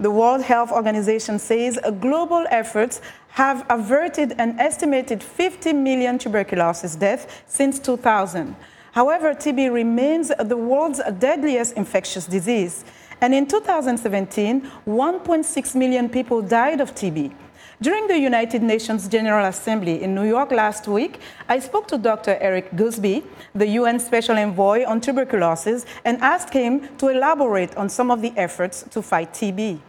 The World Health Organization says global efforts have averted an estimated 50 million tuberculosis deaths since 2000. However, TB remains the world's deadliest infectious disease. And in 2017, 1.6 million people died of TB. During the United Nations General Assembly in New York last week, I spoke to Dr. Eric Goosby, the UN Special Envoy on tuberculosis, and asked him to elaborate on some of the efforts to fight TB.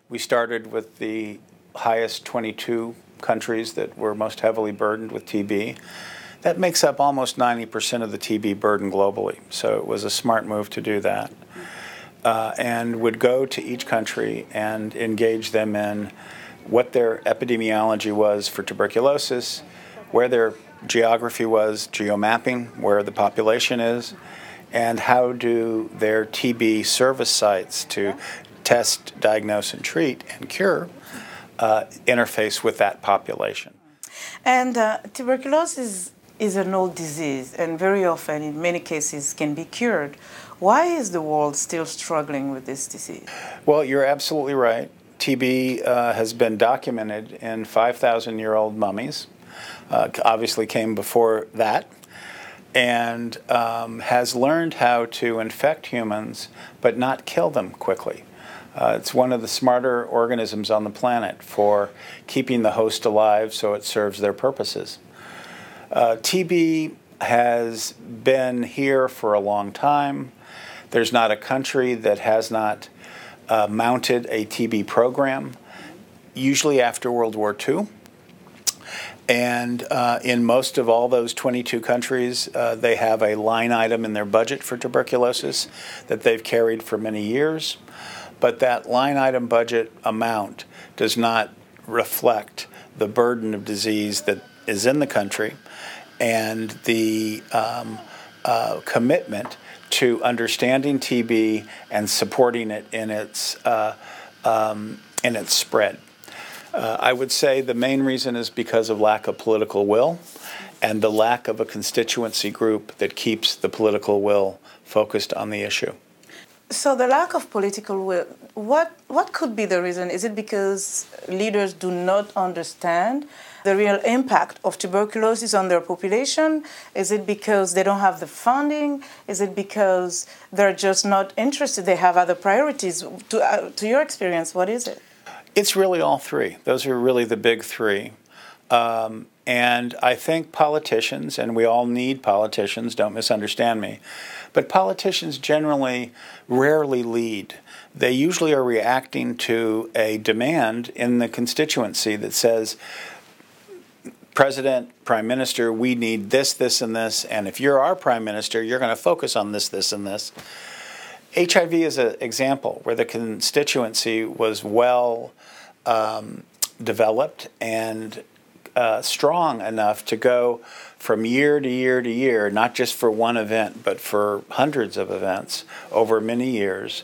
We started with the highest 22 countries that were most heavily burdened with TB. That makes up almost 90% of the TB burden globally, so it was a smart move to do that. And would go to each country and engage them in what their epidemiology was for tuberculosis, where their geography was, geomapping, where the population is, and how do their TB service sites to test, diagnose, and treat and cure interface with that population. And tuberculosis is an old disease and very often, in many cases, can be cured. Why is the world still struggling with this disease? Well, you're absolutely right. TB has been documented in 5,000-year-old mummies, obviously came before that, and has learned how to infect humans but not kill them quickly. It's one of the smarter organisms on the planet for keeping the host alive so it serves their purposes. TB has been here for a long time. There's not a country that has not mounted a TB program, usually after World War II. And in most of all those 22 countries, they have a line item in their budget for tuberculosis that they've carried for many years. But that line item budget amount does not reflect the burden of disease that is in the country and the commitment to understanding TB and supporting it in its spread. I would say the main reason is because of lack of political will and the lack of a constituency group that keeps the political will focused on the issue. So the lack of political will, what could be the reason? Is it because leaders do not understand the real impact of tuberculosis on their population? Is it because they don't have the funding? Is it because they're just not interested? They have other priorities? To your experience, what is it? It's really all three. Those are really the big three. And I think politicians, and we all need politicians, don't misunderstand me, but politicians generally rarely lead. They usually are reacting to a demand in the constituency that says, President, Prime Minister, we need this, this, and this, and if you're our Prime Minister, you're going to focus on this, this, and this. HIV is an example where the constituency was well developed and strong enough to go from year to year to year, not just for one event, but for hundreds of events over many years,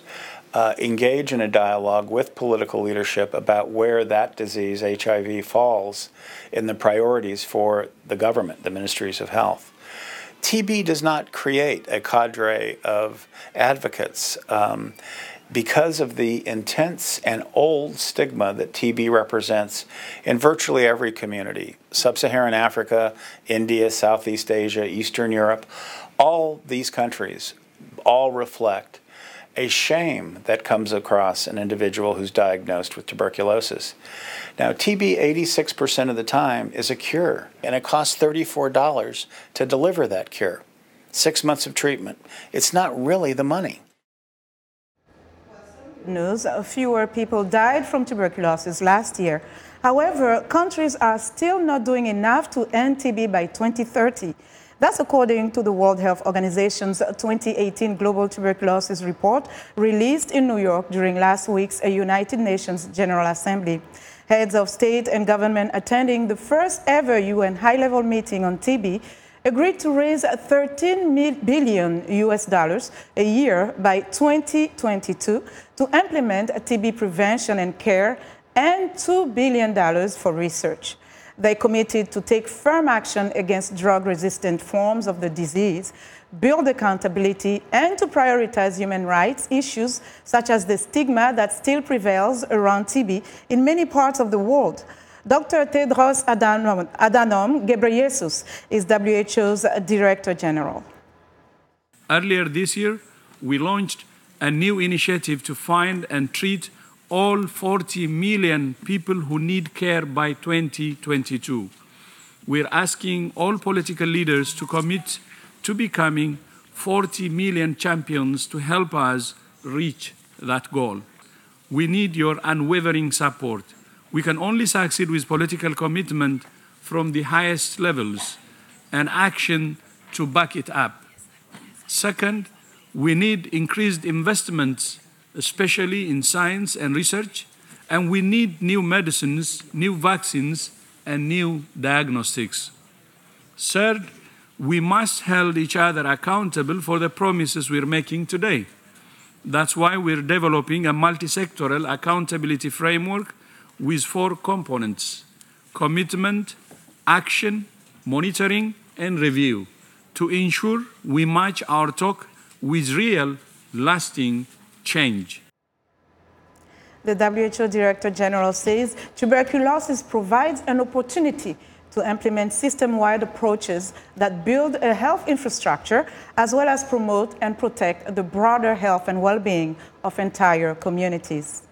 engage in a dialogue with political leadership about where that disease, HIV, falls in the priorities for the government, the ministries of health. TB does not create a cadre of advocates because of the intense and old stigma that TB represents in virtually every community. Sub-Saharan Africa, India, Southeast Asia, Eastern Europe, all these countries all reflect a shame that comes across an individual who's diagnosed with tuberculosis. Now, TB 86% of the time is a cure, and it costs $34 to deliver that cure. 6 months of treatment. It's not really the money. News, fewer people died from tuberculosis last year. However, countries are still not doing enough to end TB by 2030. That's according to the World Health Organization's 2018 Global Tuberculosis Report released in New York during last week's United Nations General Assembly. Heads of state and government attending the first ever UN high-level meeting on TB agreed to raise $13 billion a year by 2022 to implement TB prevention and care and $2 billion for research. They committed to take firm action against drug-resistant forms of the disease, build accountability, and to prioritize human rights issues such as the stigma that still prevails around TB in many parts of the world. Dr. Tedros Adhanom Ghebreyesus is WHO's Director General. Earlier this year, we launched a new initiative to find and treat all 40 million people who need care by 2022. We're asking all political leaders to commit to becoming 40 million champions to help us reach that goal. We need your unwavering support. We can only succeed with political commitment from the highest levels and action to back it up. Second, we need increased investments, especially in science and research, and we need new medicines, new vaccines, and new diagnostics. Third, we must hold each other accountable for the promises we're making today. That's why we're developing a multi-sectoral accountability framework with 4 components: commitment, action, monitoring, and review, to ensure we match our talk with real, lasting change. The WHO Director General says tuberculosis provides an opportunity to implement system-wide approaches that build a health infrastructure as well as promote and protect the broader health and well-being of entire communities.